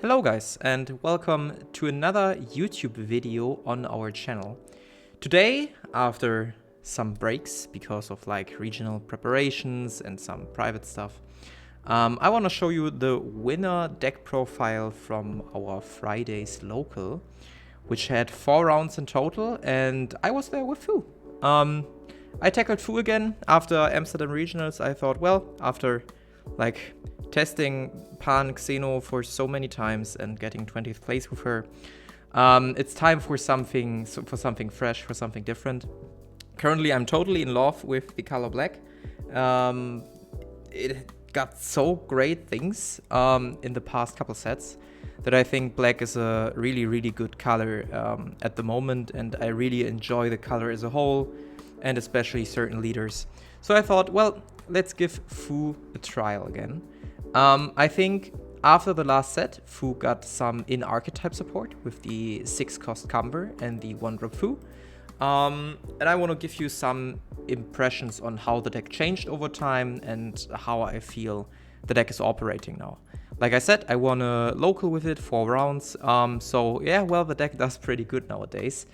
Hello guys, and welcome to another YouTube video on our channel. Today, after some breaks because of regional preparations and some private stuff, I want to show you the winner deck profile from our Friday's local, which had 4 rounds in total, and I was there with Fu. I tackled Fu again after Amsterdam Regionals. I thought, well, after testing Pan Xeno for so many times and getting 20th place with her, it's time for something fresh, for something different. Currently, I'm totally in love with the color black. It got so great things in the past couple sets that I think black is a really good color at the moment, and I really enjoy the color as a whole, and especially certain leaders. So I thought, well, let's give Fu a trial again. I think after the last set, Fu got some in-archetype support with the 6-cost Cumber and the 1-drop Fu. And I want to give you some impressions on how the deck changed over time and how I feel the deck is operating now. Like I said, I won a local with it, 4 rounds. So yeah, well, the deck does pretty good nowadays.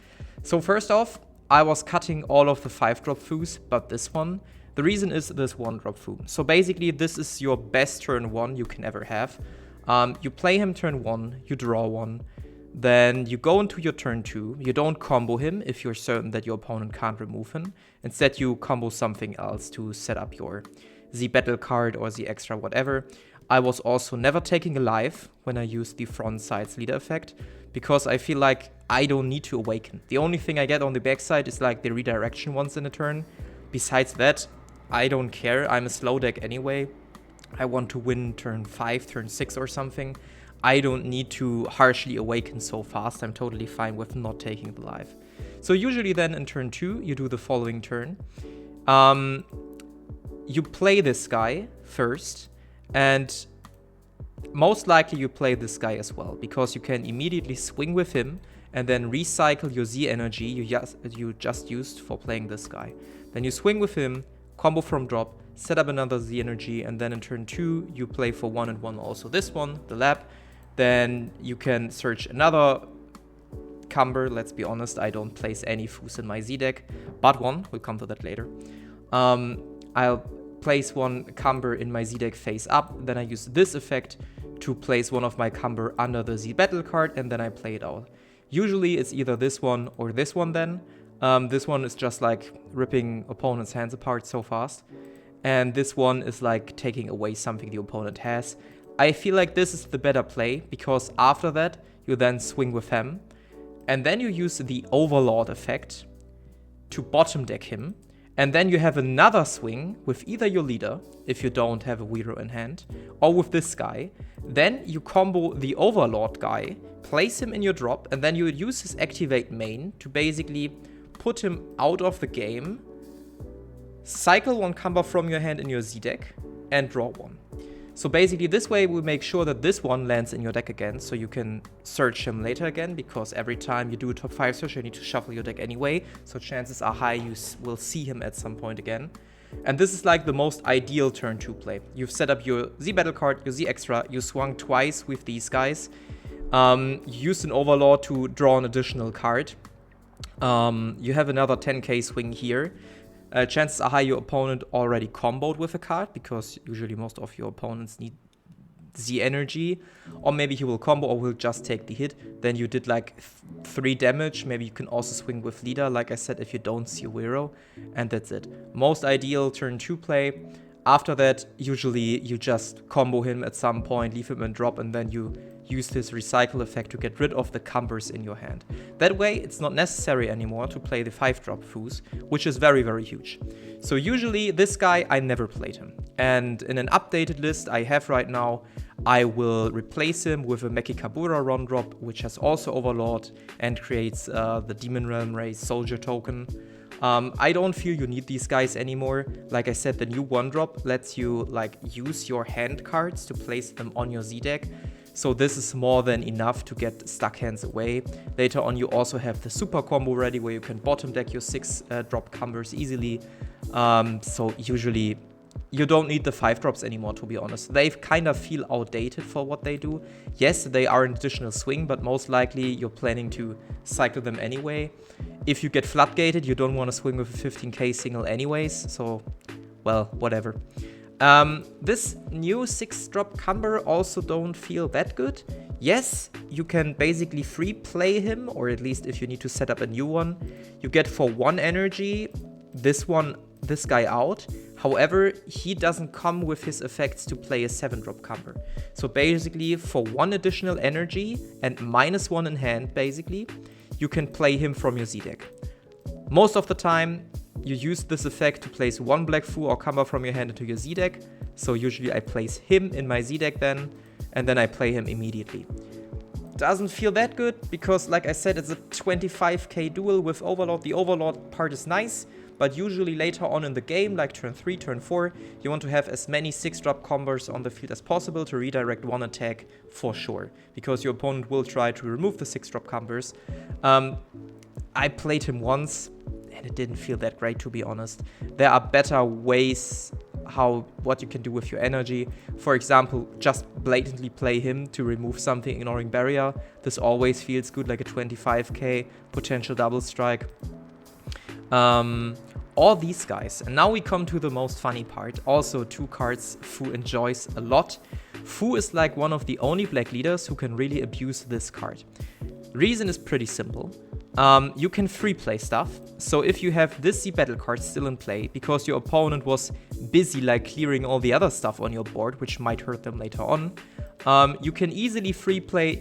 So first off, I was cutting all of the 5-drop Fus, but this one. The reason is this 1-drop Fu. So basically, this is your best turn 1 you can ever have. You play him turn 1, you draw 1. Then you go into your turn 2. You don't combo him if you're certain that your opponent can't remove him. Instead, you combo something else to set up your Z battle card or Z extra whatever. I was also never taking a life when I used the front side's leader effect, because I feel like I don't need to awaken. The only thing I get on the backside is the redirection once in a turn. Besides that, I don't care. I'm a slow deck anyway. I want to win turn 5, turn 6 or something. I don't need to harshly awaken so fast. I'm totally fine with not taking the life. So usually then in turn 2, you do the following turn. You play this guy first, and most likely you play this guy as well, because you can immediately swing with him and then recycle your Z energy you just used for playing this guy. Then you swing with him, combo from drop, set up another Z energy, and then in turn 2, you play for 1 and 1 also this one, the lab. Then you can search another Cumber. Let's be honest, I don't place any Fus in my Z deck, but one, we'll come to that later. I'll place one Cumber in my Z deck face up, then I use this effect to place one of my Cumber under the Z battle card, and then I play it out. Usually it's either this one or this one then. This one is just ripping opponent's hands apart so fast. And this one is taking away something the opponent has. I feel like this is the better play, because after that, you then swing with him. And then you use the Overlord effect to bottom deck him. And then you have another swing with either your leader, if you don't have a Weiro in hand, or with this guy. Then you combo the Overlord guy, place him in your drop, and then you would use his activate main to basically put him out of the game, cycle one Cumber from your hand in your Z deck, and draw one. So basically this way we make sure that this one lands in your deck again, so you can search him later again, because every time you do a top 5 search you need to shuffle your deck anyway, so chances are high you will see him at some point again. And this is the most ideal turn 2 play. You've set up your Z battle card, your Z extra, you swung twice with these guys, you used an Overlord to draw an additional card. You have another 10k swing here. Chances are high your opponent already comboed with a card, because usually most of your opponents need Z energy, or maybe he will combo or will just take the hit. Then you did 3 damage. Maybe you can also swing with leader, like I said, if you don't see a Weiro, and that's it. Most ideal turn 2 play. After that, usually you just combo him at some point, leave him in drop, and then you use this recycle effect to get rid of the Cumbers in your hand. That way, it's not necessary anymore to play the 5-drop Fus, which is very huge. So usually this guy, I never played him. And in an updated list I have right now, I will replace him with a Mekikabura Ron drop, which has also Overlord and creates the Demon Realm Race Soldier token. I don't feel you need these guys anymore. Like I said, the new 1-drop lets you use your hand cards to place them on your Z deck. So this is more than enough to get stuck hands away. Later on you also have the super combo ready, where you can bottom deck your 6 drop Cumbers easily. So usually you don't need the 5-drops anymore, to be honest. They kind of feel outdated for what they do. Yes, they are an additional swing, but most likely you're planning to cycle them anyway. If you get floodgated, you don't want to swing with a 15k single anyways, so, well, whatever. This new 6-drop Cumber also don't feel that good. Yes, you can basically free play him, or at least if you need to set up a new one, you get for 1 energy this guy out. However, he doesn't come with his effects to play a 7-drop Cumber. So basically, for 1 additional energy and -1 in hand, basically, you can play him from your Z deck. Most of the time, you use this effect to place 1 Black Fu or Cumber from your hand into your Z deck. So usually I place him in my Z deck then, and then I play him immediately. Doesn't feel that good, because like I said, it's a 25k duel with Overlord. The Overlord part is nice, but usually later on in the game, like turn 3, turn 4, you want to have as many 6-drop combos on the field as possible to redirect 1 attack for sure, because your opponent will try to remove the 6-drop combos. I played him once, and it didn't feel that great, to be honest. There are better ways what you can do with your energy. For example, just blatantly play him to remove something, ignoring barrier. This always feels good, like a 25k potential double strike. All these guys. And now we come to the most funny part. Also 2 cards Fu enjoys a lot. Fu is like one of the only black leaders who can really abuse this card. Reason is pretty simple. You can free play stuff. So if you have this Z battle card still in play because your opponent was busy like clearing all the other stuff on your board, which might hurt them later on, you can easily free play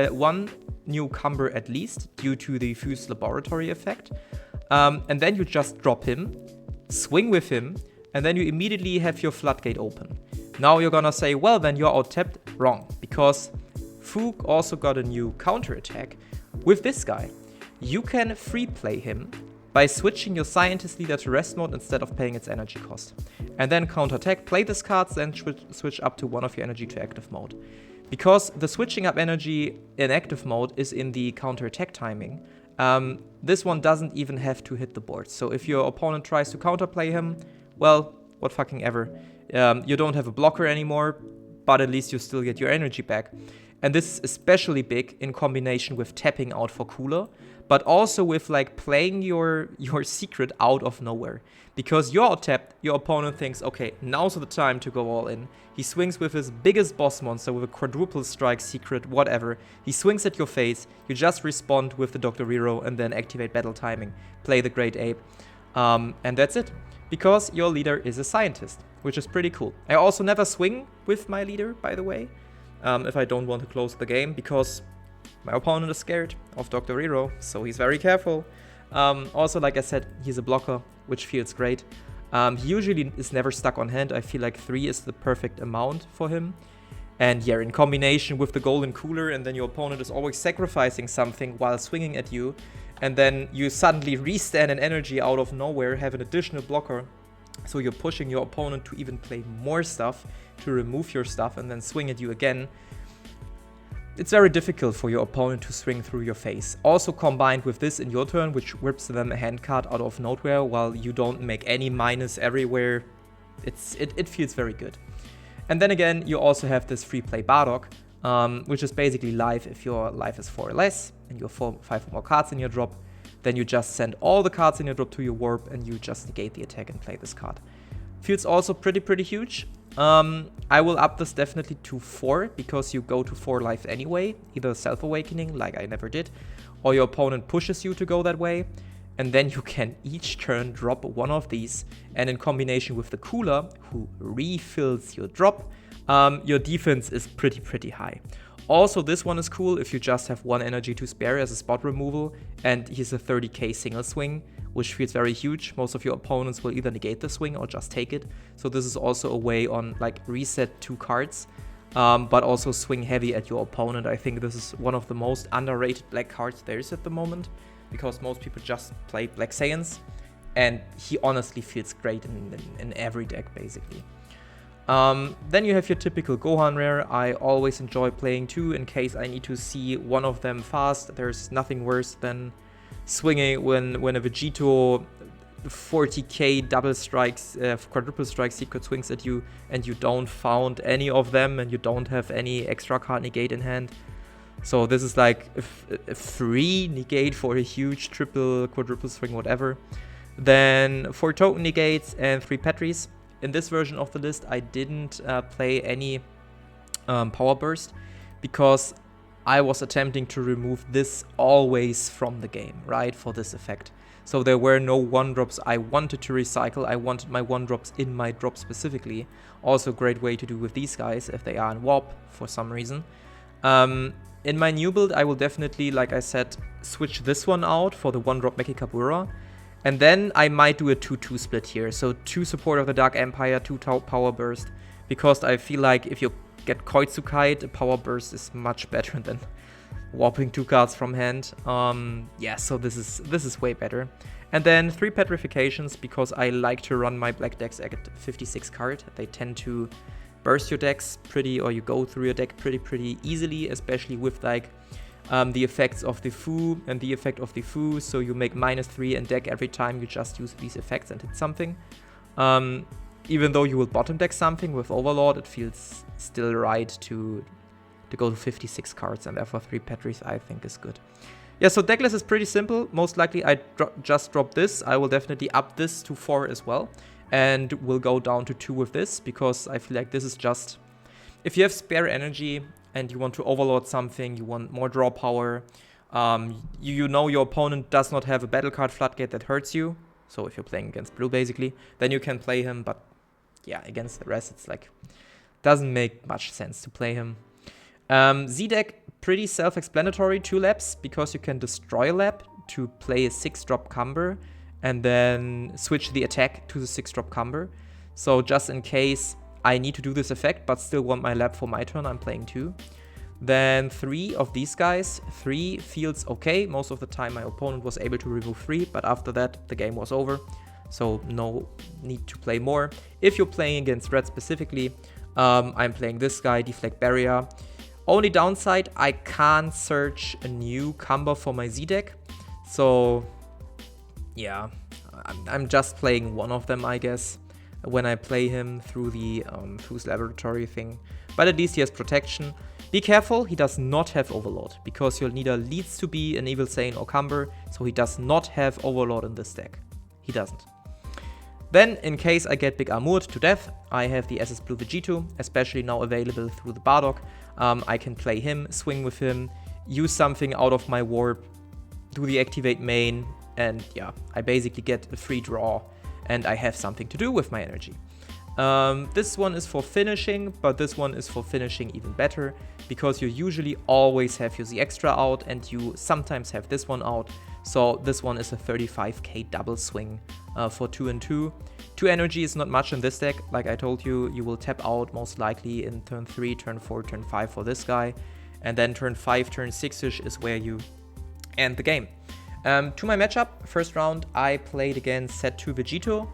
1 new Cumber at least due to the Fused Laboratory effect. And then you just drop him, swing with him, and then you immediately have your floodgate open. Now you're gonna say, well, then you're out-tapped. Wrong, because Fu also got a new counter attack with this guy. You can free play him by switching your Scientist Leader to rest mode instead of paying its energy cost. And then counter attack, play this card, then switch up to 1 of your energy to active mode. Because the switching up energy in active mode is in the counter attack timing, this one doesn't even have to hit the board. So if your opponent tries to counterplay him, well, what fucking ever. You don't have a blocker anymore, but at least you still get your energy back. And this is especially big in combination with tapping out for cooler, but also with like playing your secret out of nowhere. Because you're tapped, your opponent thinks, okay, now's the time to go all in. He swings with his biggest boss monster with a quadruple strike secret, whatever. He swings at your face, you just respond with the Dr. Rero and then activate battle timing, play the Great Ape, and that's it. Because your leader is a scientist, which is pretty cool. I also never swing with my leader, by the way, if I don't want to close the game, because my opponent is scared of Dr. Rero, so he's very careful. Also, like I said, he's a blocker, which feels great. He usually is never stuck on hand. I feel like 3 is the perfect amount for him. And yeah, in combination with the golden cooler, and then your opponent is always sacrificing something while swinging at you, and then you suddenly restand an energy out of nowhere, have an additional blocker, so you're pushing your opponent to even play more stuff, to remove your stuff, and then swing at you again. It's very difficult for your opponent to swing through your face. Also combined with this in your turn, which whips them a hand card out of nowhere while you don't make any minus everywhere. It feels very good. And then again, you also have this free play Bardock, which is basically life if your life is 4 or less and you have 5 or more cards in your drop. Then you just send all the cards in your drop to your warp and you just negate the attack and play this card. Feels also pretty huge. I will up this definitely to 4 because you go to 4 life anyway, either self-awakening like I never did, or your opponent pushes you to go that way, and then you can each turn drop 1 of these, and in combination with the cooler who refills your drop, your defense is pretty high. Also, this one is cool if you just have 1 energy to spare as a spot removal, and he's a 30k single swing, which feels very huge. Most of your opponents will either negate the swing or just take it. So this is also a way on like reset 2 cards, but also swing heavy at your opponent. I think this is one of the most underrated black cards there is at the moment, because most people just play Black Saiyans, and he honestly feels great in every deck basically. Then you have your typical Gohan rare. I always enjoy playing 2 in case I need to see one of them fast. There's nothing worse than swinging when a Vegito 40k double strikes, quadruple strike secret swings at you, and you don't found any of them, and you don't have any extra card negate in hand. So this is like a free negate for a huge triple, quadruple swing, whatever. Then 4 token negates and 3 Petries. In this version of the list, I didn't play any Power Burst because I was attempting to remove this always from the game, right, for this effect. So there were no 1-drops I wanted to recycle. I wanted my 1-drops in my drop specifically. Also great way to do with these guys if they are in warp for some reason. In my new build, I will definitely, like I said, switch this one out for the 1-drop Meki Kabura. And then I might do a 2-2 split here. So 2 Support of the Dark Empire, 2 Power Burst. Because I feel like if you get Koitsukite, a Power Burst is much better than warping 2 cards from hand. Yeah, so this is way better. And then 3 Petrifications, because I like to run my black decks at 56 card. They tend to burst your decks or you go through your deck pretty easily, especially with like the effects of the Fu and the effect of the Fu. So you make -3 in deck every time you just use these effects and hit something. Even though you will bottom deck something with Overlord, it feels still right to go to 56 cards, and therefore 3 Petries I think is good. Yeah, so decklist is pretty simple. Most likely I just drop this. I will definitely up this to 4 as well. And we'll go down to 2 with this, because I feel like this is just... If you have spare energy and you want to overload something, you want more draw power, you know your opponent does not have a battle card floodgate that hurts you, so if you're playing against blue basically, then you can play him, but yeah, against the rest it's like... Doesn't make much sense to play him. Z-Deck, pretty self-explanatory, 2 laps, because you can destroy a lap to play a 6-drop Cumber, and then switch the attack to the 6-drop Cumber. So just in case I need to do this effect, but still want my lap for my turn, I'm playing 2. Then 3 of these guys. 3 feels okay. Most of the time my opponent was able to remove 3, but after that the game was over. So no need to play more. If you're playing against red specifically, I'm playing this guy, Deflect Barrier. Only downside, I can't search a new Cumber for my Z-Deck. So... yeah, I'm just playing one of them, I guess, when I play him through the Fuse Laboratory thing. But at least he has protection. Be careful, he does not have Overlord, because your leader needs to be an Evil Sane or Cumber, so he does not have Overlord in this deck. He doesn't. Then, in case I get Big Armoured to death, I have the SS Blue Vegito, especially now available through the Bardock. I can play him, swing with him, use something out of my warp, do the activate main, and yeah, I basically get a free draw and I have something to do with my energy. This one is for finishing, but this one is for finishing even better, because you usually always have your Z Extra out and you sometimes have this one out. So this one is a 35k double swing for 2 and 2. 2 energy is not much in this deck. Like I told you, you will tap out most likely in turn 3, turn 4, turn 5 for this guy. And then turn 5, turn 6-ish is where you end the game. To my matchup, first round, I played against set 2 Vegito.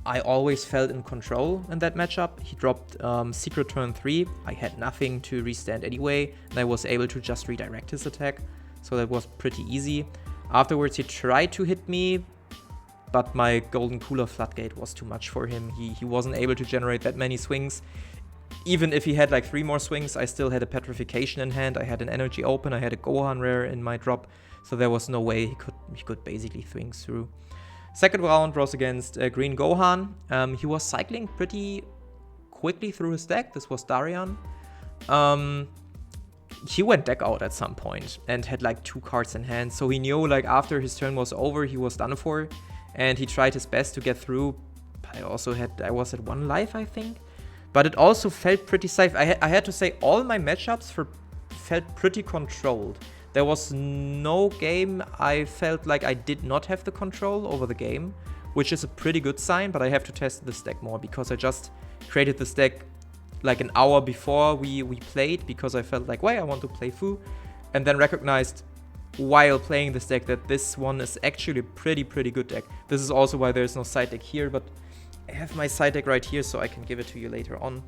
I always felt in control in that matchup. He dropped Secret turn 3. I had nothing to restand anyway, and I was able to just redirect his attack. So that was pretty easy. Afterwards, he tried to hit me, but my Golden Cooler Floodgate was too much for him. He wasn't able to generate that many swings. Even if he had like 3 more swings, I still had a Petrification in hand. I had an Energy Open. I had a Gohan Rare in my drop. So there was no way he could basically swing through. Second round was against Green Gohan. He was cycling pretty quickly through his deck. This was Darian. He went deck out at some point and had like 2 cards in hand. So he knew like after his turn was over, he was done for. And he tried his best to get through. I was at 1 life, I think. But it also felt pretty safe. I had to say all my matchups felt pretty controlled. There was no game I felt like I did not have the control over the game, which is a pretty good sign, but I have to test this deck more because I just created this deck like an hour before we played because I felt like, wait, I want to play Fu, and then recognized while playing this deck that this one is actually a pretty good deck. This is also why there's no side deck here, but I have my side deck right here so I can give it to you later on.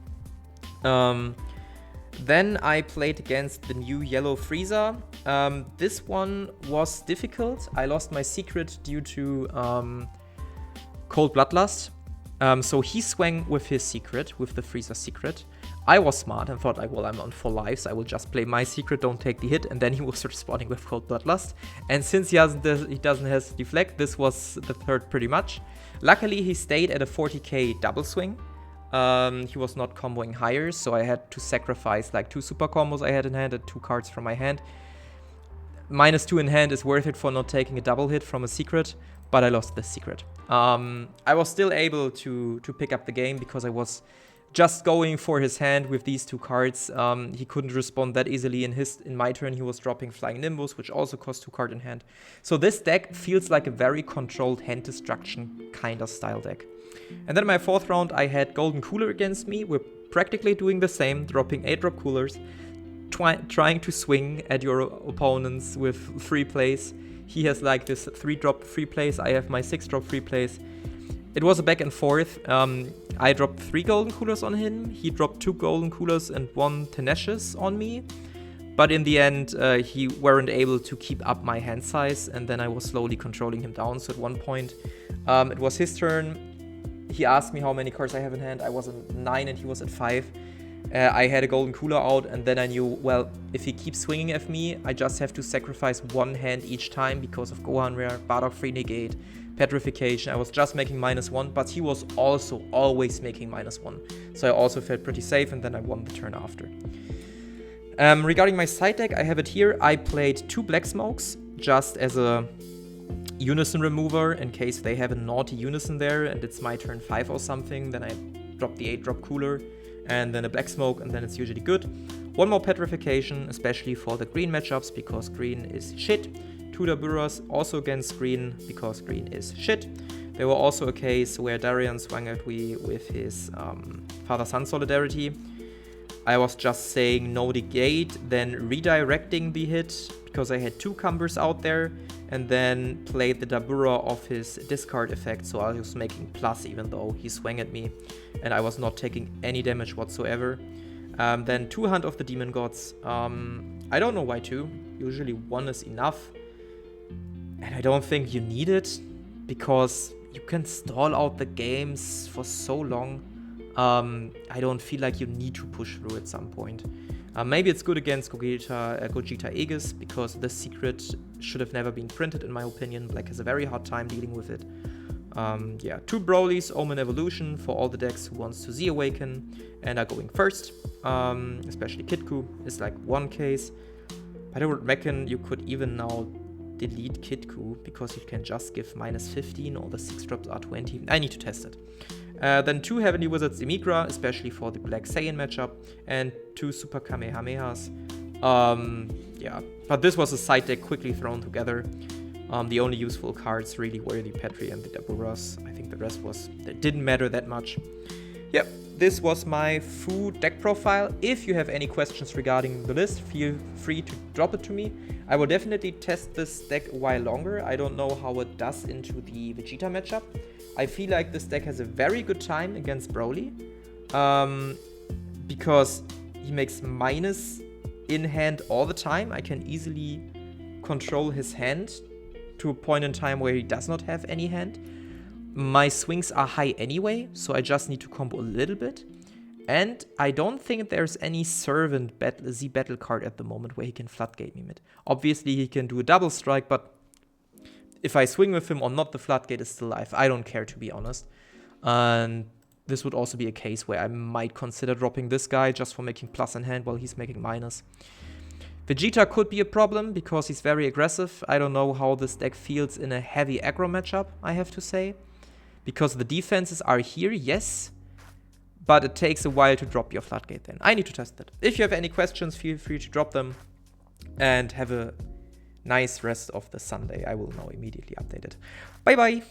Then I played against the new yellow Frieza. This one was difficult. I lost my secret due to Cold Bloodlust. So he swung with his secret, with the Frieza secret. I was smart and thought like, well, I'm on 4 lives. I will just play my secret, don't take the hit. And then he was responding with Cold Bloodlust. And since he doesn't have deflect, this was the third pretty much. Luckily, he stayed at a 40k double swing. He was not comboing higher, so I had to sacrifice like 2 super combos I had in hand and 2 cards from my hand. -2 in hand is worth it for not taking a double hit from a secret, but I lost this secret. I was still able to pick up the game because I was just going for his hand with these 2 cards. He couldn't respond that easily. In my turn, he was dropping Flying Nimbus, which also cost 2 cards in hand. So this deck feels like a very controlled hand destruction kind of style deck. And then in my 4th round, I had Golden Cooler against me. We're practically doing the same, dropping 8-drop coolers, trying to swing at your opponents with free plays. He has like this 3-drop free plays. I have my 6-drop free plays. It was a back and forth. I dropped 3 Golden Coolers on him. He dropped 2 Golden Coolers and 1 Tenacious on me. But in the end, he weren't able to keep up my hand size, and then I was slowly controlling him down. So at one point, it was his turn. He asked me how many cards I have in hand. I was at 9 and he was at 5. I had a Golden Cooler out, and then I knew, well, if he keeps swinging at me, I just have to sacrifice 1 hand each time because of Gohan Rare, Bardock Free Negate, Petrification. I was just making -1, but he was also always making -1. So I also felt pretty safe, and then I won the turn after. Regarding my side deck, I have it here. I played 2 Black Smokes just as a Unison remover in case they have a naughty Unison there and it's my turn 5 or something. Then I drop the 8-drop cooler and then a Black Smoke, and then it's usually good. 1 more Petrification, especially for the green matchups because green is shit. 2 Daburas also against green because green is shit. There were also a case where Darian swung at me with his father-son solidarity. I was just saying no negate, then redirecting the hit because I had 2 Cumbers out there, and then played the Dabura of his discard effect, so I was making plus even though he swung at me, and I was not taking any damage whatsoever. Then 2 Hunt of the Demon Gods. I don't know why 2. Usually 1 is enough, and I don't think you need it because you can stall out the games for so long. I don't feel like you need to push through at some point. Maybe it's good against Gogeta Aegis because the secret should have never been printed in my opinion. Black has a very hard time dealing with it. Yeah, 2 Brolys, Omen Evolution for all the decks who wants to Z-Awaken and are going first. Especially Kitku is like one case. But I would reckon you could even now delete Kitku because you can just give -15 or the 6 drops are 20. I need to test it. Then 2 Heavenly Wizards Demigra, especially for the Black Saiyan matchup, and 2 Super Kamehamehas. Yeah, but this was a side deck quickly thrown together. The only useful cards really were the Petri and the Daburas. I think the rest it didn't matter that much. Yep, this was my food deck profile. If you have any questions regarding the list, feel free to drop it to me. I will definitely test this deck a while longer. I don't know how it does into the Vegeta matchup. I feel like this deck has a very good time against Broly, because he makes minus in hand all the time. I can easily control his hand to a point in time where he does not have any hand. My swings are high anyway, so I just need to combo a little bit. And I don't think there's any Servant Z battle card at the moment where he can floodgate me mid. Obviously he can do a double strike, but if I swing with him or not, the floodgate is still live. I don't care, to be honest. And this would also be a case where I might consider dropping this guy just for making plus in hand while he's making minus. Vegeta could be a problem because he's very aggressive. I don't know how this deck feels in a heavy aggro matchup, I have to say. Because the defenses are here, yes, but it takes a while to drop your floodgate then. I need to test that. If you have any questions, feel free to drop them. And have a nice rest of the Sunday. I will now immediately update it. Bye bye!